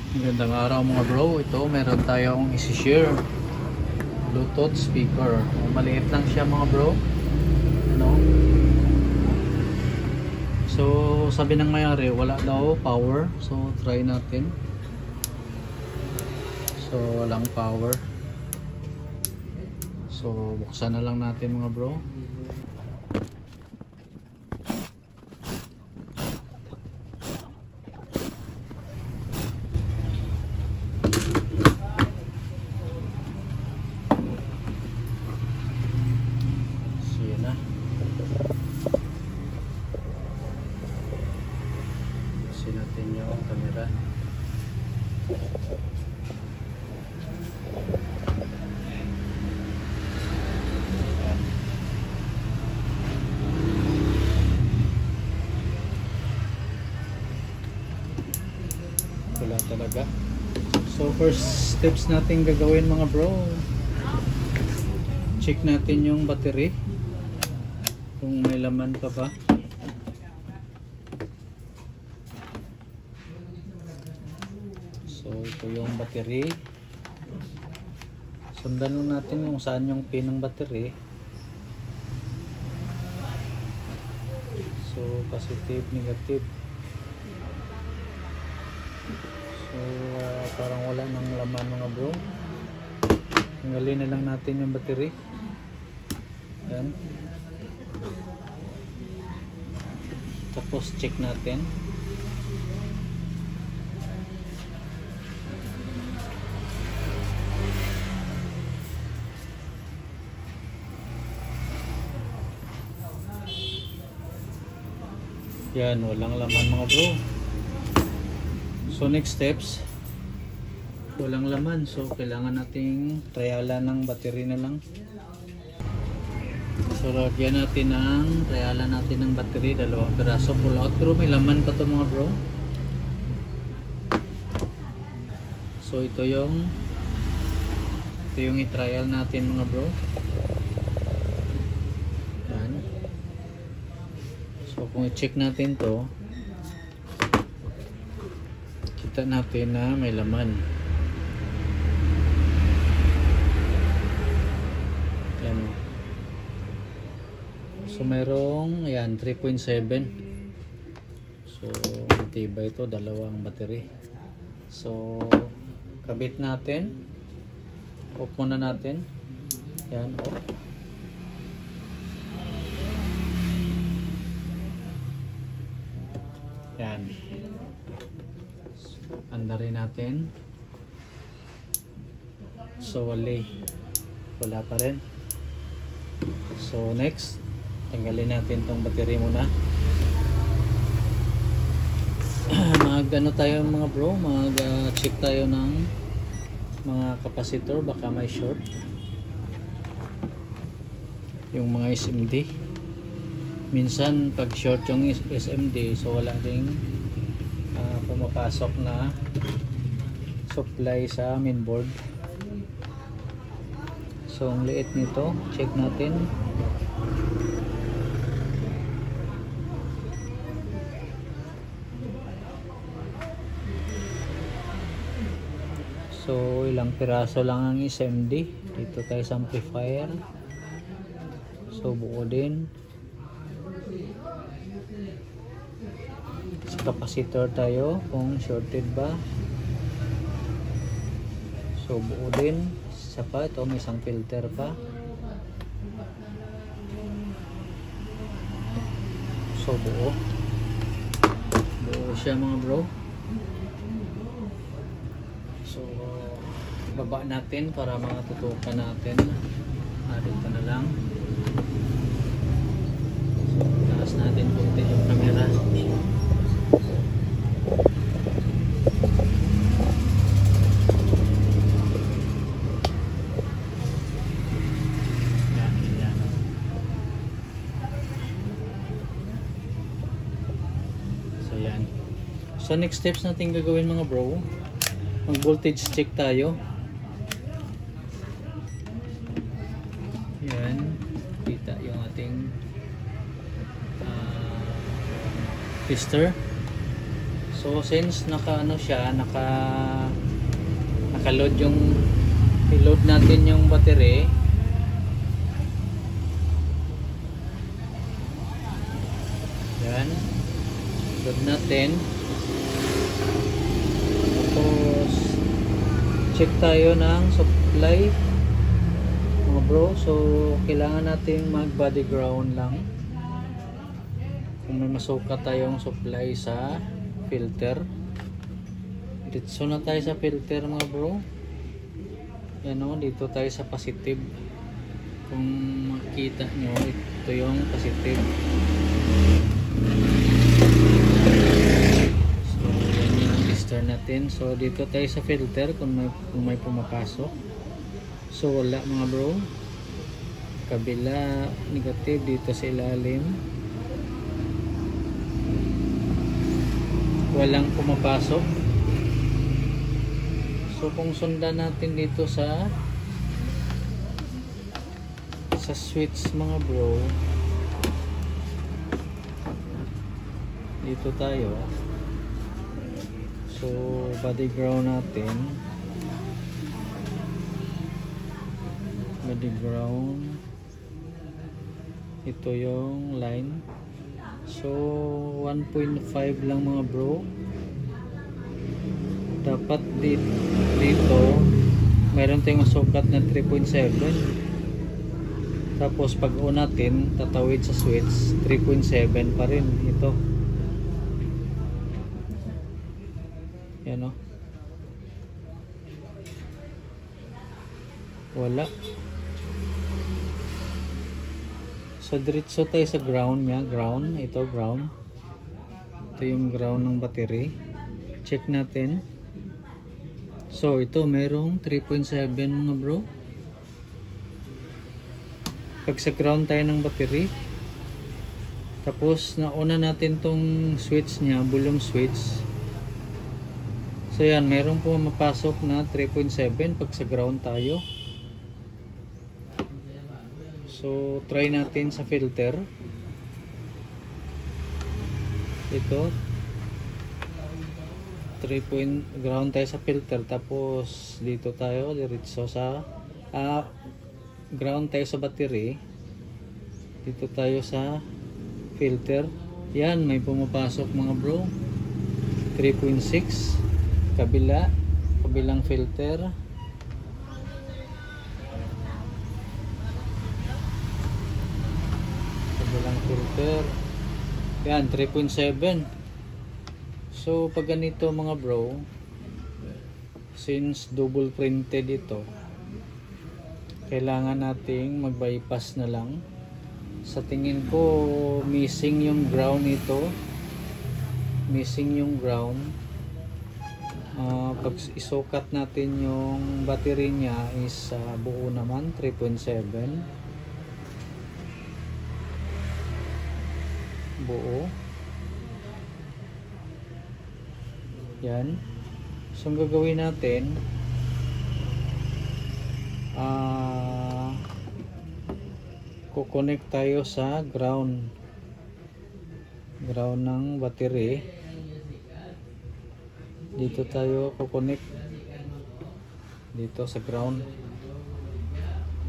Magandang araw mga bro. Ito meron tayong isi-share Bluetooth speaker. Maliit lang siya mga bro. Ano? So sabi ng mayari wala daw power. So try natin. So walang power. So buksan na lang natin mga bro. Natin yung camera. Wala talaga. So first steps natin gagawin mga bro, check natin yung battery kung may laman pa ba. So ito yung battery. Sundan natin kung saan yung pin ng battery. So positive, negative. So parang wala nang laman mga bro. Tanggalin na lang natin yung battery. Yan. Tapos check natin. Yan, walang laman mga bro. So next steps, walang laman. So kailangan nating trialan ng battery na lang. So lagyan natin ng trialan natin ng battery, dalawang piraso pull out. Pero may laman pa to mga bro. So ito yung i-trial natin mga bro. So kung i-check natin to, kita natin na may laman. Yan. So merong ayan 3.7. So matibay ito, dalawang battery. So kabit natin. Off muna natin. Yan, off. Yan. Andarin natin. So wala pa rin. So next, tanggalin natin tong battery muna. Mag-ano tayo mga bro, mag-check tayo ng mga capacitor, baka may short. Yung mga SMD. Minsan pag short yung SMD, so wala ding pumapasok na supply sa mainboard. So ang liit nito, check natin. So ilang piraso lang ang SMD. Dito tayo sa amplifier. So buo din. Sa capacitor tayo kung shorted ba. So buo din. Isa pa, ito may isang filter pa. So buo siya mga bro. So baba natin para matutukan natin. Dito na lang. So taas natin kunti yung camera. So next steps natin gagawin mga bro, mag voltage check tayo. Yan, kita yung ating tester. So since naka ano siya, naka-load yung i-load natin yung battery. Yan. Load natin. Tapos check tayo ng supply mga bro. So kailangan natin mag body ground lang. Kung may masukat tayong supply sa filter, dito na tayo sa filter mga bro. Yan o, dito tayo sa positive. Kung makita nyo, ito yung positive. So yan yung resistor natin. So dito tayo sa filter kung may pumapasok. So wala mga bro. Kabila negative, dito sa ilalim walang pumapasok. So kung sundan natin dito sa switch mga bro, dito tayo. So body ground natin, body ground, ito yung line. So 1.5 lang mga bro. Dapat dito mayroon tayong sukat na 3.7. Tapos pag on natin, tatawid sa switch, 3.7 pa rin ito. Yan o. Wala. So diretso tayo sa ground niya, ground, ito ground. Ito yung ground ng battery. Check natin. So ito merong 3.7 mga bro. Pag sa ground tayo ng battery, tapos nauna natin tong switch niya, bulong switch. So yan, merong pumapasok na 3.7 pag sa ground tayo. So try natin sa filter. Ito 3 ground tayo sa filter, tapos dito tayo diretso sa ground tayo sa battery. Dito tayo sa filter. Yan, may pumapasok mga bro. 3.6 kabilang filter. Filter. Yan, 3.7. So pag ganito mga bro, since double printed ito, kailangan nating mag-bypass na lang. Sa tingin ko missing yung ground ito. Missing yung ground. Pag isukat natin yung battery niya is buo naman 3.7. Buo. Yan. So ang gagawin natin, kukonect tayo sa ground ng battery. Dito tayo kukonect dito sa ground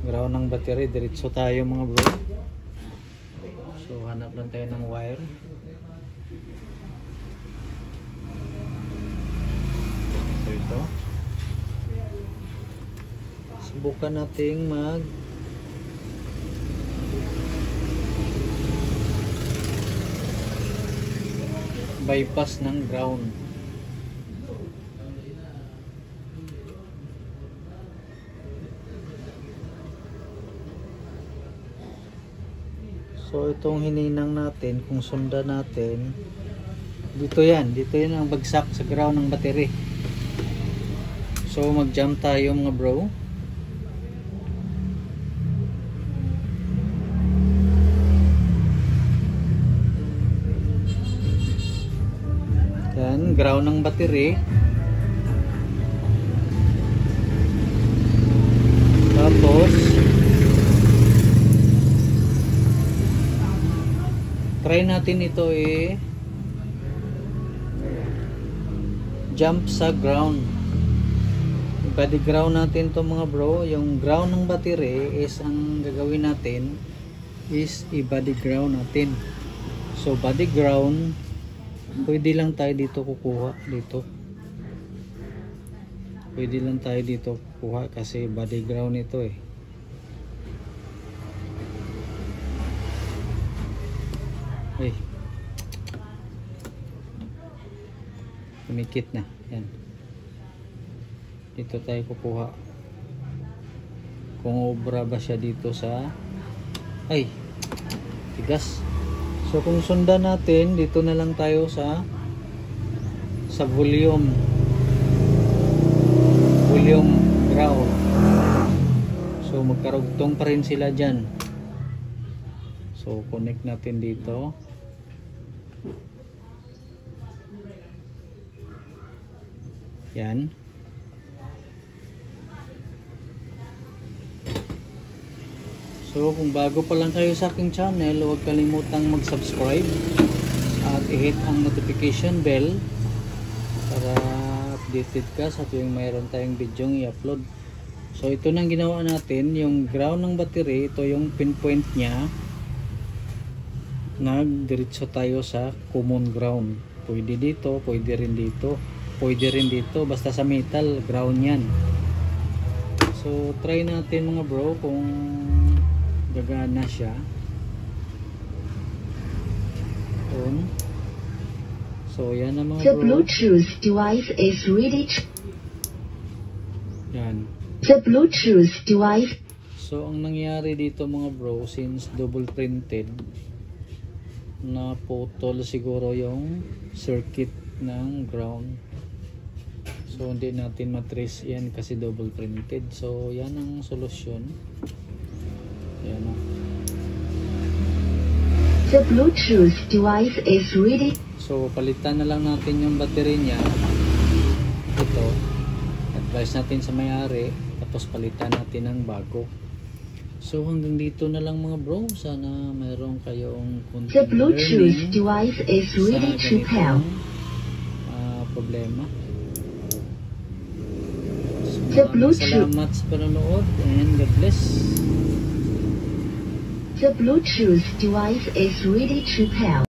ng battery. Diretso tayo mga bro. So hanap lang tayo ng wire. So ito. Subukan nating mag bypass ng ground. So itong hininang natin, kung sundan natin, dito yan ang bagsak sa ground ng battery. So mag-jump tayo mga bro. Yan, ground ng battery. Tapos try natin ito jump sa ground. Body ground natin to mga bro. Yung ground ng battery is ang gagawin natin is i-body ground natin. So body ground, pwede lang tayo dito kukuha dito. Pwede lang tayo dito kukuha kasi body ground ito eh. Ay. Kumikit na. Yan. Dito tayo kukuha. Kung obra ba siya dito sa ay tigas. So kung sundan natin, dito na lang tayo sa volume ground. So magkarugtong pa rin sila dyan. So connect natin dito. Yan. So kung bago pa lang kayo sa aking channel, huwag kalimutang mag-subscribe at i-hit ang notification bell para updated ka sa tuwing mayroon tayong video i-upload. So ito nang ginawa natin, yung ground ng battery, ito yung pinpoint niya. Nagdiretso tayo sa common ground. Pwede dito, pwede rin dito, pwede rin dito, basta sa metal ground yan. So try natin mga bro kung gagana siya. So yan ang mga bro. The Bluetooth device is ready. Yan. The Bluetooth device. So ang nangyari dito mga bro, since double printed, na putol siguro yung circuit ng ground. So hindi natin matrace yan kasi double printed. So yan ang solusyon. Yan o. The Bluetooth device is ready. So palitan na lang natin yung battery niya. Ito. Advise natin sa may-ari. Tapos palitan natin ng bago. So hanggang dito na lang mga bro. Sana mayroon kayong konting The Bluetooth device is ready to pair. Problema. The Bluetooth. Salamat sa panonood and God bless. The Bluetooth device is ready to pair.